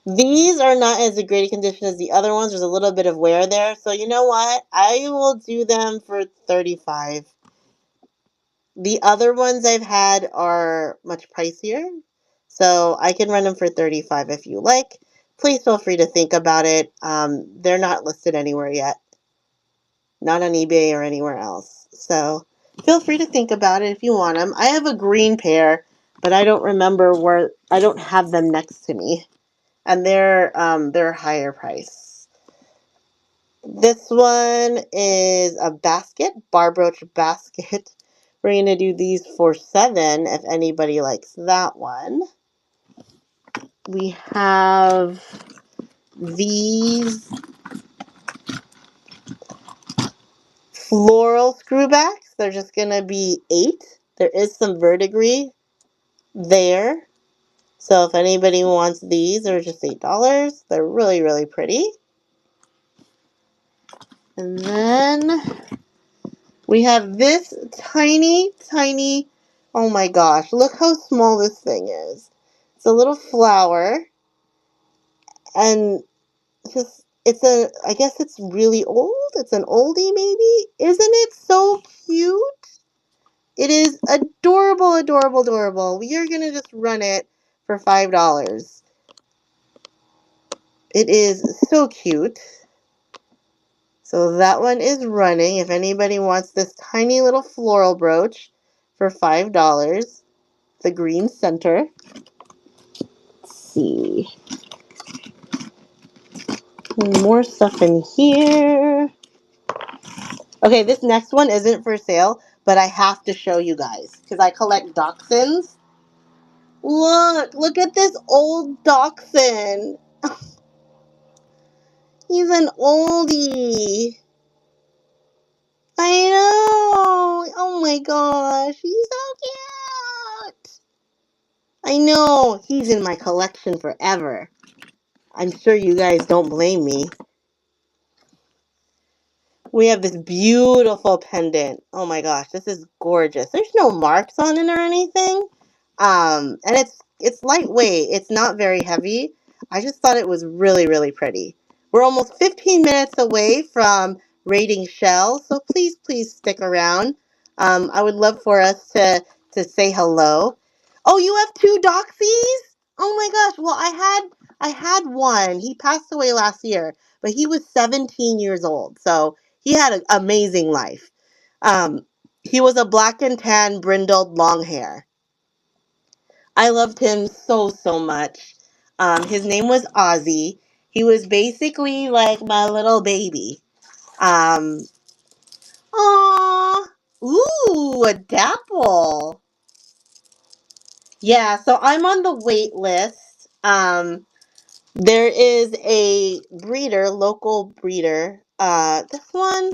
these are not as a great condition as the other ones. There's a little bit of wear there. So you know what? I will do them for 35. The other ones I've had are much pricier. So I can run them for 35 if you like. Please feel free to think about it. They're not listed anywhere yet. Not on eBay or anywhere else. So feel free to think about it if you want them. I have a green pair, but I don't remember where. I don't have them next to me, and they're higher price. This one is a basket, bar brooch basket. We're gonna do these for 7 if anybody likes that one. We have these floral screwbacks. They're just gonna be 8. There is some verdigris there. So if anybody wants these, they're just $8. They're really pretty. And then we have this tiny, oh my gosh, look how small this thing is. It's a little flower, and I guess it's really old. It's an oldie maybe. Isn't it so cute? It is adorable. We are going to just run it for $5. It is so cute. So that one is running. If anybody wants this tiny little floral brooch for $5, the green center. Let's see. More stuff in here. Okay, this next one isn't for sale, but I have to show you guys because I collect dachshunds. Look at this old dachshund. He's an oldie. I know. Oh my gosh, he's so cute. I know. He's in my collection forever. I'm sure you guys don't blame me. We have this beautiful pendant. Oh my gosh, this is gorgeous. There's no marks on it or anything. And it's lightweight. It's not very heavy. I just thought it was really pretty. We're almost 15 minutes away from rating shells, so please stick around. I would love for us to say hello. Oh, you have 2 doxies? Oh my gosh. Well, I had one. He passed away last year, but he was 17 years old. So he had an amazing life. He was a black and tan brindled long hair. I loved him so much. His name was Ozzy. He was basically like my little baby. Um, Aww. Ooh, a dapple. Yeah, so I'm on the wait list. There is a breeder, local breeder. This one,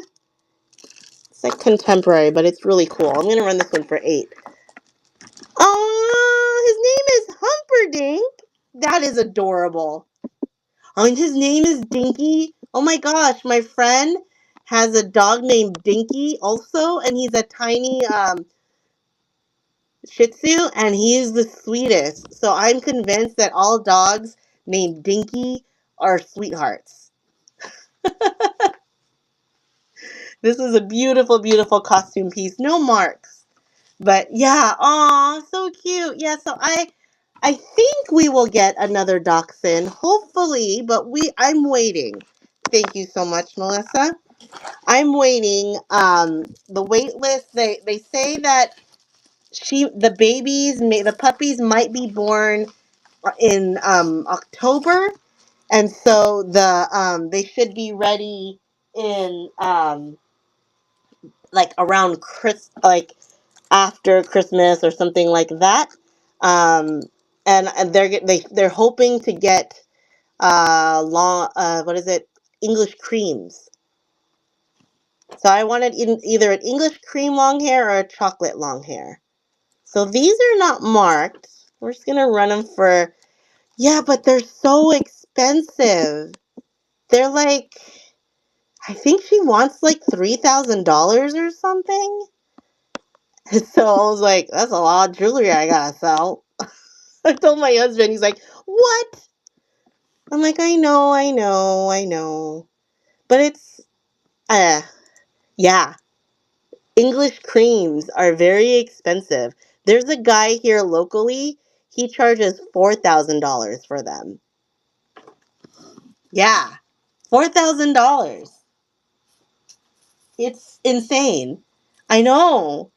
it's like contemporary, but it's really cool. I'm gonna run this one for 8. Oh, his name is Humperdinck. That is adorable. Oh, and his name is Dinky. Oh my gosh, my friend has a dog named Dinky also, and he's a tiny Shih Tzu, and he is the sweetest. So I'm convinced that all dogs named Dinky are sweethearts. This is a beautiful costume piece. No marks. But yeah, aw, so cute. Yeah, so I think we will get another dachshund, hopefully, but I'm waiting. Thank you so much, Melissa. I'm waiting. The wait list, they say that the puppies might be born in October, and so they should be ready in like around like after Christmas or something like that. Um, and they're hoping to get long what is it, English creams. So I wanted either an English cream long hair or a chocolate long hair. So these are not marked. We're just going to run them for... Yeah, but they're so expensive. They're like... I think she wants like $3,000 or something. So I was like, that's a lot of jewelry I gotta sell. I told my husband, he's like, what? I'm like, I know. But it's, uh, yeah, English creams are very expensive. There's a guy here locally, he charges $4,000 for them. Yeah, $4,000. It's insane. I know.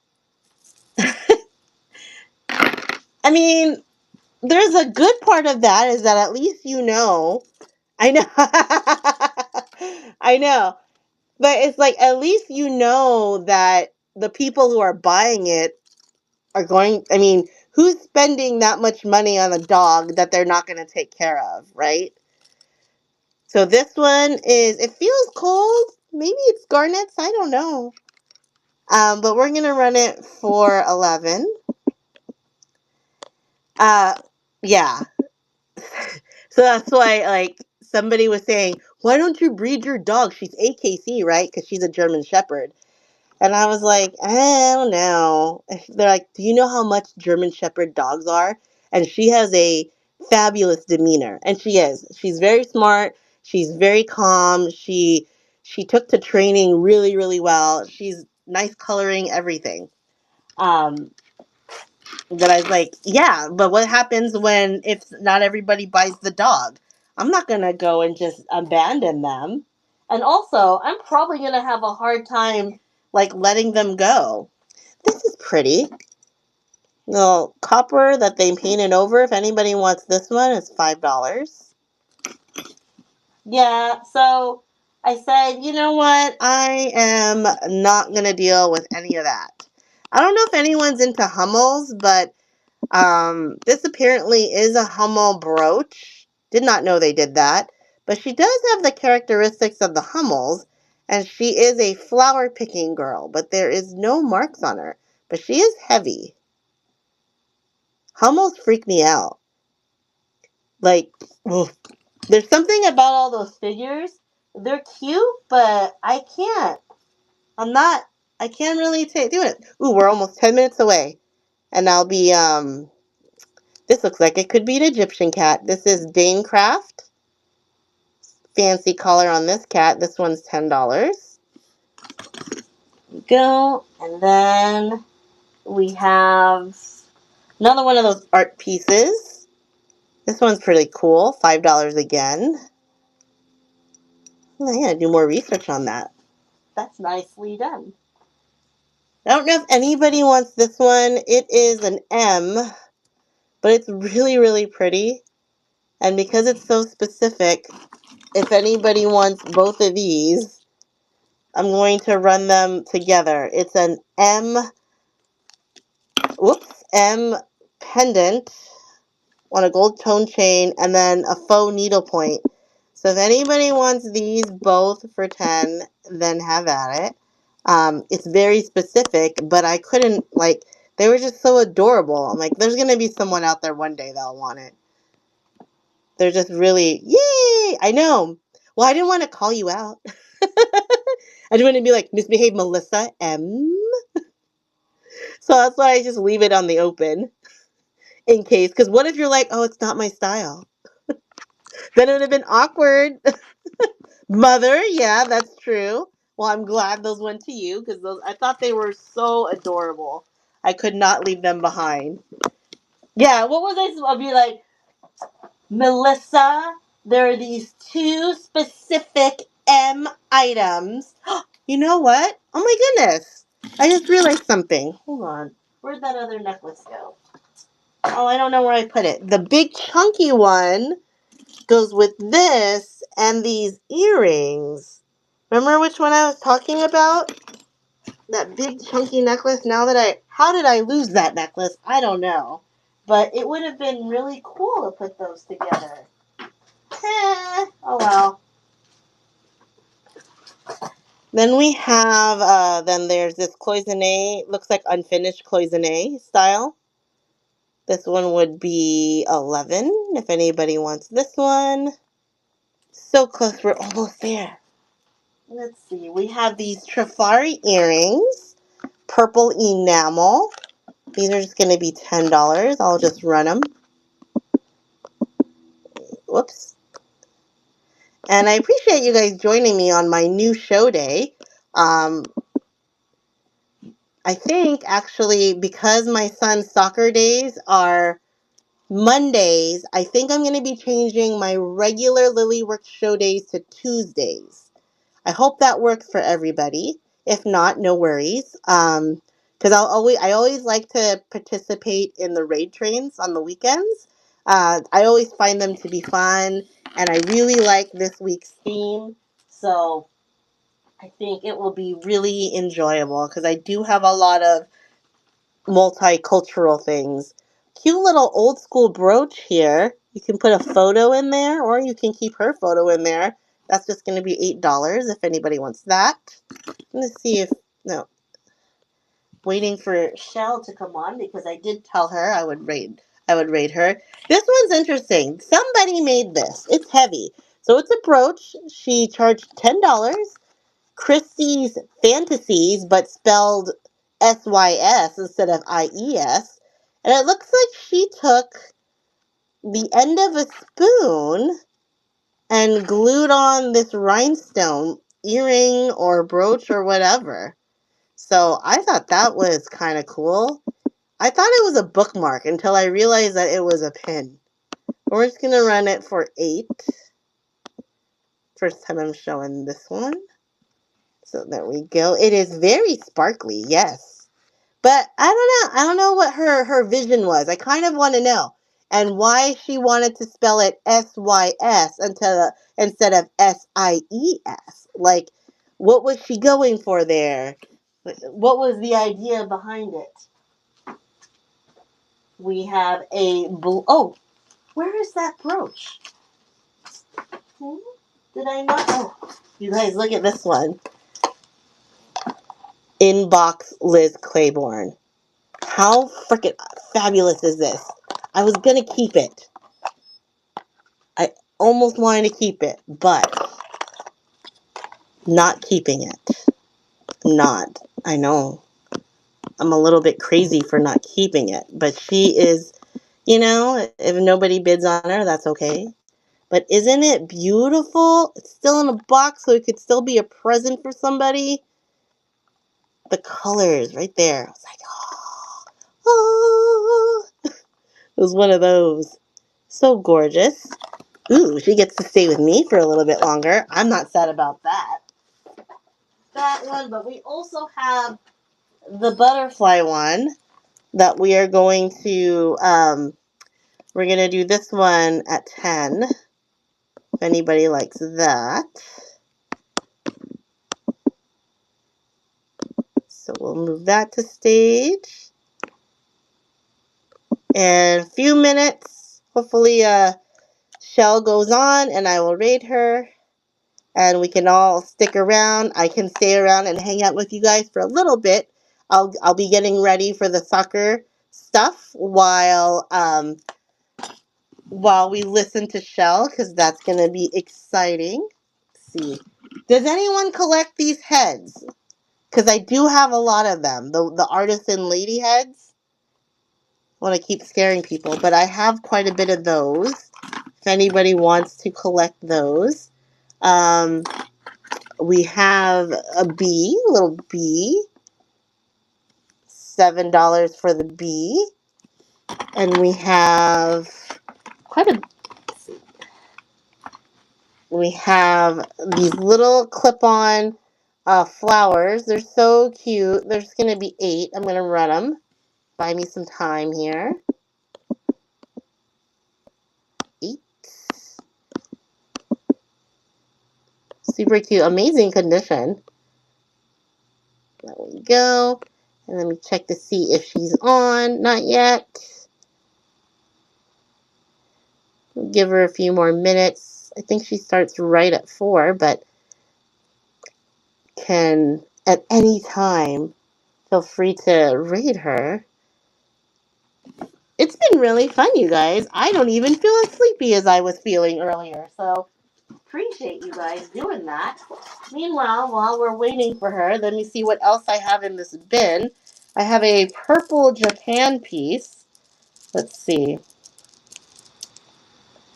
I mean, there's a good part of that is that at least you know. I know. I know. But it's like at least you know that the people who are buying it are going, I mean, who's spending that much money on a dog that they're not going to take care of, right? So this one is, it feels cold. Maybe it's garnets. I don't know. But we're going to run it for 11. Uh, yeah. So that's why, like, somebody was saying, why don't you breed your dog? She's AKC, right? Because she's a German Shepherd. And I was like, I don't know. They're like, do you know how much German Shepherd dogs are? And she has a fabulous demeanor. And she is. She's very smart. She's very calm. She took to training really, really well. She's nice coloring, everything. Um, but I was like, yeah, but what happens when if not everybody buys the dog? I'm not gonna go and just abandon them. And also, I'm probably gonna have a hard time like letting them go. This is pretty. Little copper that they painted over. If anybody wants this one, it's $5. Yeah, so I said, you know what? I am not gonna deal with any of that. I don't know if anyone's into Hummels, but this apparently is a Hummel brooch. Did not know they did that. But she does have the characteristics of the Hummels, and she is a flower picking girl, but there is no marks on her. But she is heavy. Hummels freak me out. Like, oof. There's something about all those figures. They're cute, but I'm not, I can't really do it. Ooh, we're almost 10 minutes away. And I'll be, this looks like it could be an Egyptian cat. This is Danecraft. Fancy color on this cat. This one's $10. Go. And then we have another one of those art pieces. This one's pretty cool. $5 again. I gotta do more research on that. That's nicely done. I don't know if anybody wants this one. It is an M, but it's really, really pretty. And because it's so specific, if anybody wants both of these, I'm going to run them together. It's an M pendant on a gold tone chain and then a faux needlepoint. So if anybody wants these both for 10, then have at it. It's very specific, but I couldn't, like, they were just so adorable. I'm like, there's going to be someone out there one day that'll want it. They're just really, yay! I know. Well, I didn't want to call you out. I didn't want to be like, misbehave Melissa M. So that's why I just leave it on the open in case. Because what if you're like, oh, it's not my style? Then it would have been awkward. Mother, yeah, that's true. Well, I'm glad those went to you because those I thought they were so adorable. I could not leave them behind. Yeah, what was I supposed to be like? Melissa, there are these two specific M items. You know what? Oh my goodness. I just realized something. Hold on. Where'd that other necklace go? Oh, I don't know where I put it. The big chunky one goes with this and these earrings. Remember which one I was talking about? That big chunky necklace. How did I lose that necklace? I don't know. But it would have been really cool to put those together. Oh well. Then we have, then there's this cloisonne, looks like unfinished cloisonne style. This one would be 11 if anybody wants this one. So close, we're almost there. Let's see, we have these Trifari earrings, purple enamel. These are just going to be $10. I'll just run them. Whoops. And I appreciate you guys joining me on my new show day. I think actually because my son's soccer days are Mondays, I think I'm going to be changing my regular Lilyworks show days to Tuesdays. I hope that works for everybody. If not, no worries. Because I always like to participate in the raid trains on the weekends. I always find them to be fun, and I really like this week's theme. So I think it will be really enjoyable because I do have a lot of multicultural things. Cute little old school brooch here. You can put a photo in there, or you can keep her photo in there. That's just going to be $8 if anybody wants that. Let's see if, no, waiting for Shell to come on because I did tell her I would rate her. This one's interesting. Somebody made this. It's heavy. So it's a brooch. She charged $10. Christie's Fantasies, but spelled SYS instead of IES. And it looks like she took the end of a spoon and glued on this rhinestone earring or brooch or whatever. So I thought that was kind of cool. I thought it was a bookmark until I realized that it was a pin. We're just going to run it for 8. First time I'm showing this one. So there we go. It is very sparkly, yes. But I don't know. I don't know what her vision was. I kind of want to know. And why she wanted to spell it SYS instead of SIES. Like, what was she going for there? What was the idea behind it? We have oh, where is that brooch? Did I not? Oh, you guys, look at this one. Inbox Liz Claiborne. How freaking fabulous is this? I was gonna keep it. I almost wanted to keep it, but not keeping it. Not. I know. I'm a little bit crazy for not keeping it, but she is, if nobody bids on her, that's okay. But isn't it beautiful? It's still in a box, so it could still be a present for somebody. The colors right there. I was like, oh. It was one of those. So gorgeous. Ooh, she gets to stay with me for a little bit longer. I'm not sad about that. That one, but we also have the butterfly one that we are going to, we're going to do this one at 10. If anybody likes that. So we'll move that to stage. In a few minutes, hopefully, Shell goes on and I will raid her. And we can all stick around. I can stay around and hang out with you guys for a little bit. I'll be getting ready for the soccer stuff while we listen to Shell because that's gonna be exciting. Let's see, does anyone collect these heads? Because I do have a lot of them. The artisan lady heads. I want to keep scaring people, but I have quite a bit of those. If anybody wants to collect those. We have a bee, little bee. $7 for the bee. And we have quite a we have these little clip-on flowers. They're so cute. There's going to be 8. I'm going to run them. Buy me some time here. 8. Super cute. Amazing condition. There we go. And let me check to see if she's on. Not yet. Give her a few more minutes. I think she starts right at 4, but can at any time feel free to raid her. It's been really fun, you guys. I don't even feel as sleepy as I was feeling earlier. So appreciate you guys doing that. Meanwhile, while we're waiting for her, let me see what else I have in this bin. I have a purple Japan piece. Let's see.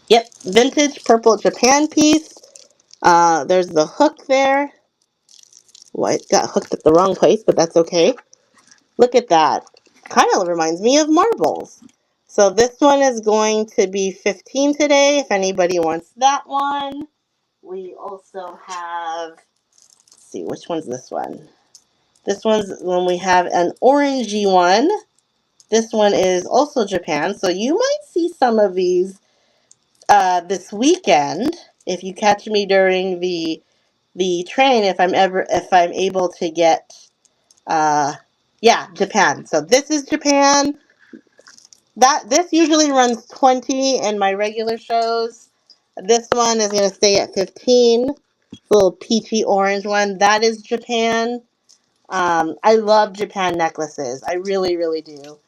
Yep, vintage purple Japan piece. There's the hook there. Well, it got hooked at the wrong place, but that's okay. Look at that. Kind of reminds me of marbles. So this one is going to be 15 today, if anybody wants that one. We also have, let's see, which one's this one? This one's when we have an orangey one. This one is also Japan, so you might see some of these this weekend if you catch me during the train. If I'm able to get yeah, Japan. So this is Japan. This usually runs 20 in my regular shows. This one is going to stay at 15. Little peachy orange one. That is Japan. I love Japan necklaces. I really, really do.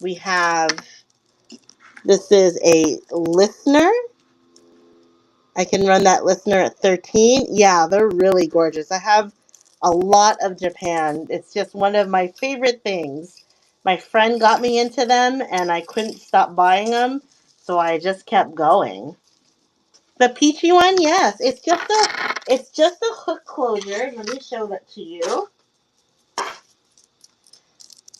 We have, this is a listener. I can run that listener at 13. Yeah, they're really gorgeous. I have a lot of Japan. It's just one of my favorite things. My friend got me into them and I couldn't stop buying them, so I just kept going. The peachy one, yes. It's just a hook closure. Let me show that to you.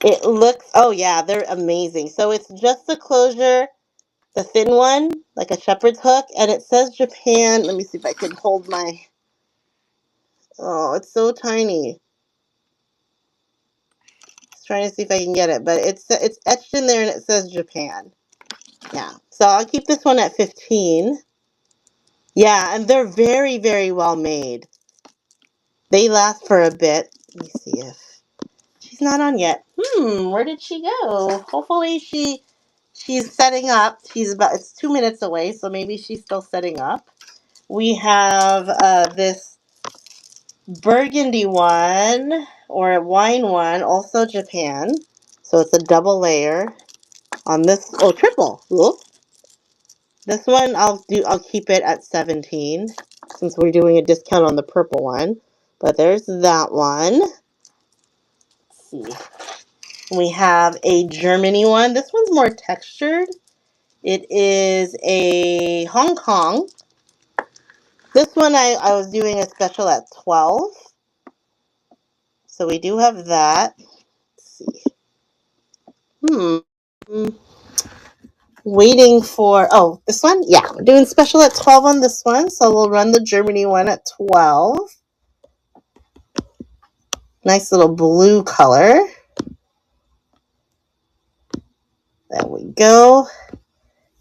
It looks, oh yeah, they're amazing. So it's just the closure, the thin one, like a shepherd's hook, and it says Japan. Let me see if I can hold my, oh, it's so tiny. Just trying to see if I can get it, but it's etched in there and it says Japan. Yeah, so I'll keep this one at 15. Yeah, and they're very, very well made. They last for a bit. Let me see if she's not on yet. Where did she go? Hopefully she's setting up. It's 2 minutes away, so maybe she's still setting up. We have this burgundy one or a wine one, also Japan. So it's a double layer on this. Oh, triple. Whoop. This one I'll keep it at 17 since we're doing a discount on the purple one. But there's that one. Let's see. We have a Germany one. This one's more textured. It is a Hong Kong. This one I was doing a special at 12. So we do have that. Let's see. Waiting for, oh, this one? Yeah, we're doing special at 12 on this one. So we'll run the Germany one at 12. Nice little blue color. There we go.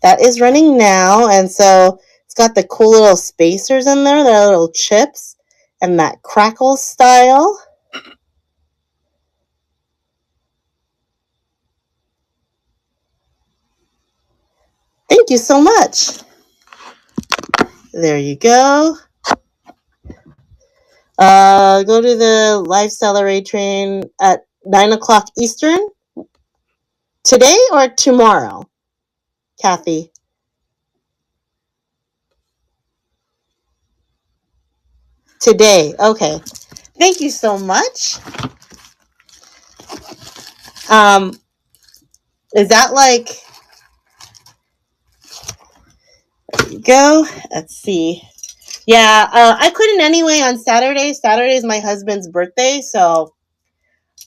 That is running now. And so it's got the cool little spacers in there, the little chips, and that crackle style. Thank you so much. There you go. Go to the live Celery train at 9 o'clock Eastern. Today or tomorrow, Kathy? Today. Okay. Thank you so much. Is that like, there you go. Let's see. Yeah, I couldn't anyway on Saturday. Saturday is my husband's birthday, so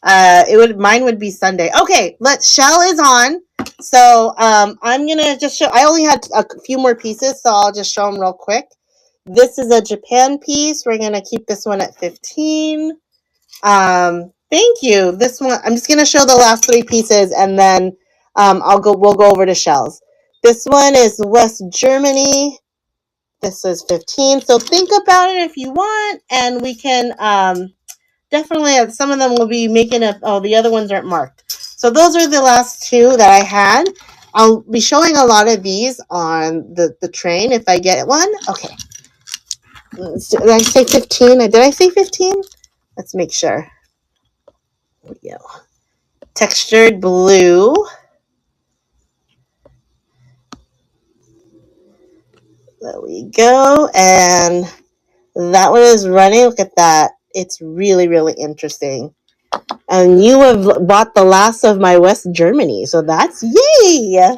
mine would be Sunday. Okay, Shell is on. So I'm gonna just show. I only had a few more pieces, so I'll just show them real quick. This is a Japan piece. We're gonna keep this one at 15. Thank you. This one, I'm just gonna show the last 3 pieces, and then we'll go over to Shells. This one is West Germany. This is 15. So think about it if you want, and we can definitely, some of them will be making up. Oh, the other ones aren't marked. So those are the last 2 that I had. I'll be showing a lot of these on the train if I get one. Okay. Did I say 15? Did I say 15? Let's make sure. There we go. Textured blue. There we go. And that one is running. Look at that. It's really, really interesting. And you have bought the last of my West Germany. So that's yay.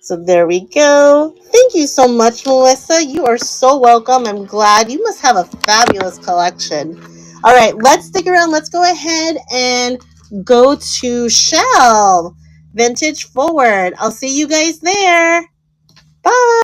So there we go. Thank you so much, Melissa. You are so welcome. I'm glad. You must have a fabulous collection. All right, let's stick around. Let's go ahead and go to Shell. Vintage Forward. I'll see you guys there. Bye.